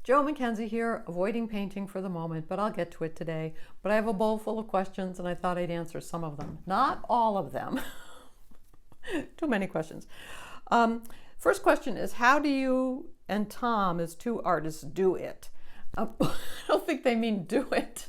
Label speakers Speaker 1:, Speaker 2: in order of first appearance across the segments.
Speaker 1: Joe Mackenzie here, avoiding painting for the moment, but I'll get to it today. But I have a bowl full of questions and I thought I'd answer some of them. Not all of them. Too many questions. First question is, how do you and Tom, as two artists, do it? I don't think they mean do it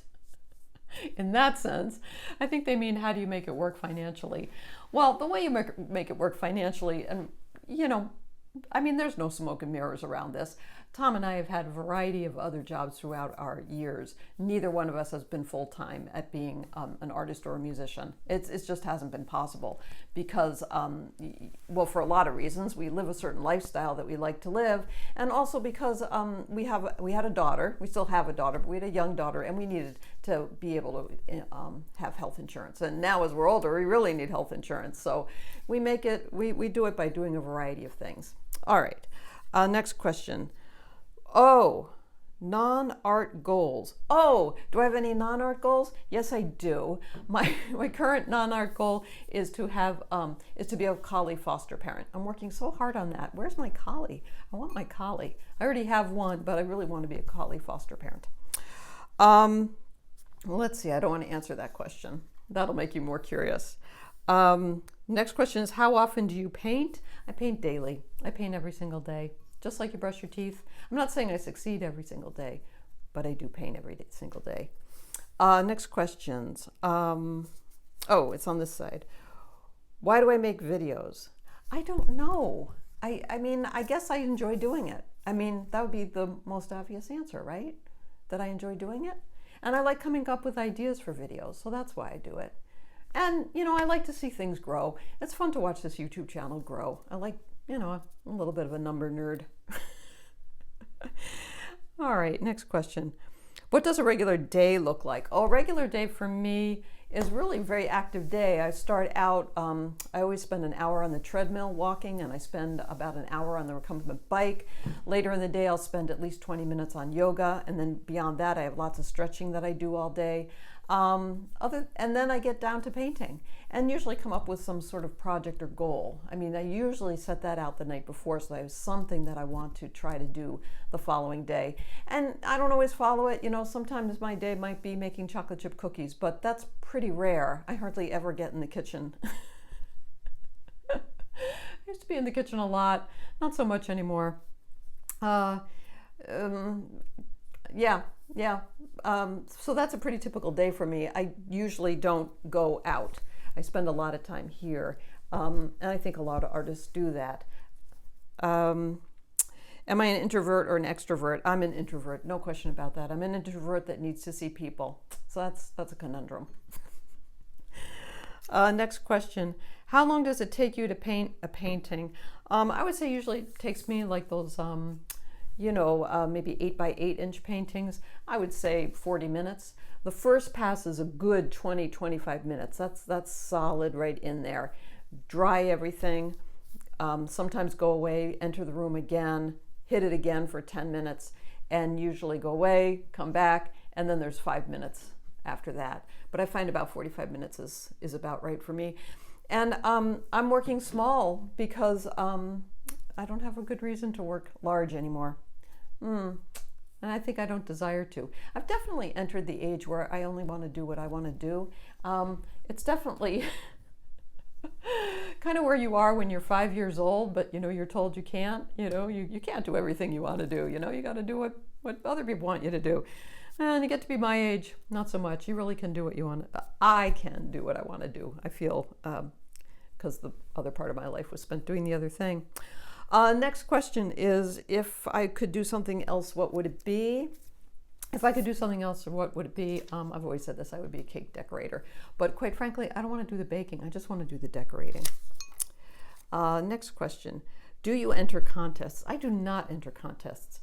Speaker 1: in that sense. I think they mean, how do you make it work financially? Well, the way you make it work financially, and there's no smoke and mirrors around this. Tom and I have had a variety of other jobs throughout our years. Neither one of us has been full-time at being an artist or a musician. It just hasn't been possible because, for a lot of reasons. We live a certain lifestyle that we like to live, and also because we had a daughter. We still have a daughter, but we had a young daughter, and we needed to be able to have health insurance. And now, as we're older, we really need health insurance. So we do it by doing a variety of things. All right. Next question. Oh, non-art goals. Oh, do I have any non-art goals? Yes, I do. My current non-art goal is to be a collie foster parent. I'm working so hard on that. Where's my collie? I want my collie. I already have one, but I really want to be a collie foster parent. Let's see. I don't want to answer that question. That'll make you more curious. Next question is, how often do you paint? I paint daily. I paint every single day. Just like you brush your teeth. I'm not saying I succeed every single day, but I do paint every single day. Next questions. It's on this side. Why do I make videos? I don't know. I guess I enjoy doing it. That would be the most obvious answer, right? That I enjoy doing it. And I like coming up with ideas for videos, so that's why I do it. And, I like to see things grow. It's fun to watch this YouTube channel grow. I like, a little bit of a number nerd. All right, next question. What does a regular day look like? Oh, a regular day for me is really a very active day. I start out, I always spend an hour on the treadmill walking, and I spend about an hour on the recumbent bike. Later in the day, I'll spend at least 20 minutes on yoga, and then beyond that, I have lots of stretching that I do all day. And then I get down to painting and usually come up with some sort of project or goal. I usually set that out the night before, so I have something that I want to try to do the following day. And I don't always follow it. Sometimes my day might be making chocolate chip cookies, but that's pretty rare. I hardly ever get in the kitchen. I used to be in the kitchen a lot, not so much anymore. So that's a pretty typical day for me. I usually don't go out. I spend a lot of time here, and I think a lot of artists do that. Am I an introvert or an extrovert? I'm an introvert, no question about that. I'm an introvert that needs to see people. So that's a conundrum. Next question. How long does it take you to paint a painting? I would say usually it takes me like those maybe 8 by 8 inch paintings. I would say 40 minutes. The first pass is a good 20-25 minutes. That's solid right in there. Dry everything, sometimes go away, enter the room again, hit it again for 10 minutes, and usually go away, come back, and then there's 5 minutes after that. But I find about 45 minutes is about right for me. And I'm working small because I don't have a good reason to work large anymore. And I think I don't desire to. I've definitely entered the age where I only want to do what I want to do. It's definitely kind of where you are when you're 5 years old, but you're told you can't. You can't do everything you want to do. You got to do what other people want you to do. And you get to be my age, not so much. You really can do what you want. I can do what I want to do. I feel because the other part of my life was spent doing the other thing. Next question is, if I could do something else, what would it be? If I could do something else, what would it be? I've always said this, I would be a cake decorator. But quite frankly, I don't want to do the baking. I just want to do the decorating. Next question. Do you enter contests? I do not enter contests.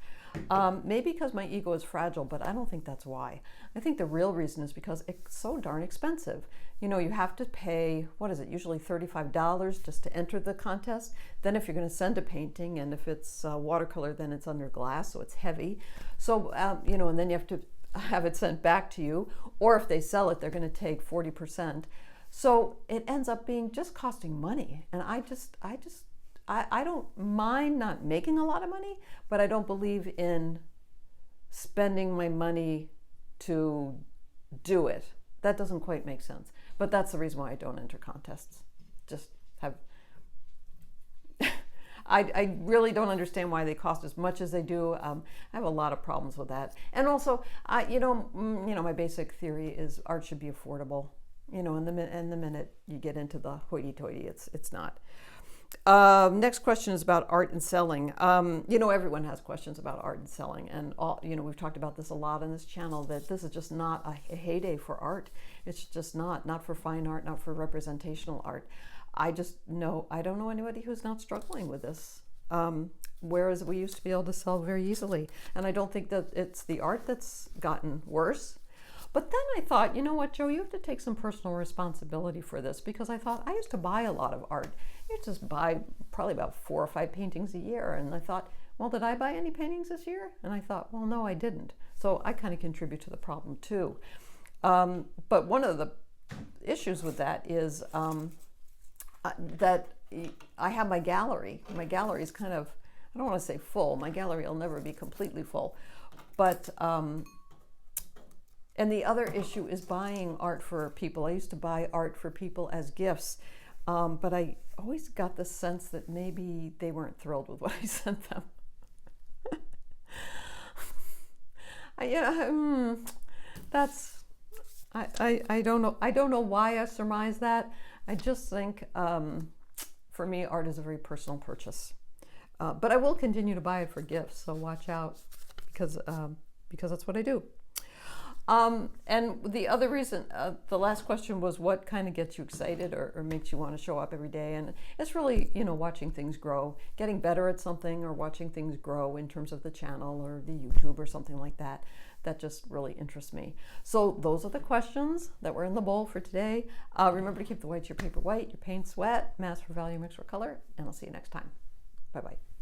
Speaker 1: Maybe because my ego is fragile, but I don't think that's why. I think the real reason is because it's so darn expensive. You have to pay, usually $35 just to enter the contest. Then if you're going to send a painting, and if it's watercolor, then it's under glass, so it's heavy. So, and then you have to have it sent back to you. Or if they sell it, they're going to take 40%. So it ends up being just costing money. And I don't mind not making a lot of money, but I don't believe in spending my money to do it. That doesn't quite make sense. But that's the reason why I don't enter contests. Just have... I really don't understand why they cost as much as they do. I have a lot of problems with that. And also, my basic theory is art should be affordable. And the minute you get into the hoity-toity, it's not. Next question is about art and selling. Everyone has questions about art and selling, and we've talked about this a lot on this channel, that this is just not a heyday for art. It's just not for fine art, not for representational art. I don't know anybody who's not struggling with this. Whereas we used to be able to sell very easily, and I don't think that it's the art that's gotten worse. But then I thought, you know what, Joe, you have to take some personal responsibility for this, because I thought I used to buy a lot of art. I just buy probably about 4 or 5 paintings a year. And I thought, well, did I buy any paintings this year? And I thought, well, no, I didn't. So I kind of contribute to the problem too. But one of the issues with that is that I have my gallery. My gallery is kind of, I don't want to say full. My gallery will never be completely full. But and the other issue is buying art for people. I used to buy art for people as gifts, but I always got the sense that maybe they weren't thrilled with what I sent them. I don't know. I don't know why I surmise that. I just think, for me, art is a very personal purchase. But I will continue to buy it for gifts, so watch out, because that's what I do. And the other reason, the last question was, what kind of gets you excited or makes you want to show up every day? And it's really, watching things grow, getting better at something, or watching things grow in terms of the channel or the YouTube or something like that. That just really interests me. So those are the questions that were in the bowl for today. Remember to keep the whites of your paper white, your paints wet, mask for value, mix for color, and I'll see you next time. Bye-bye.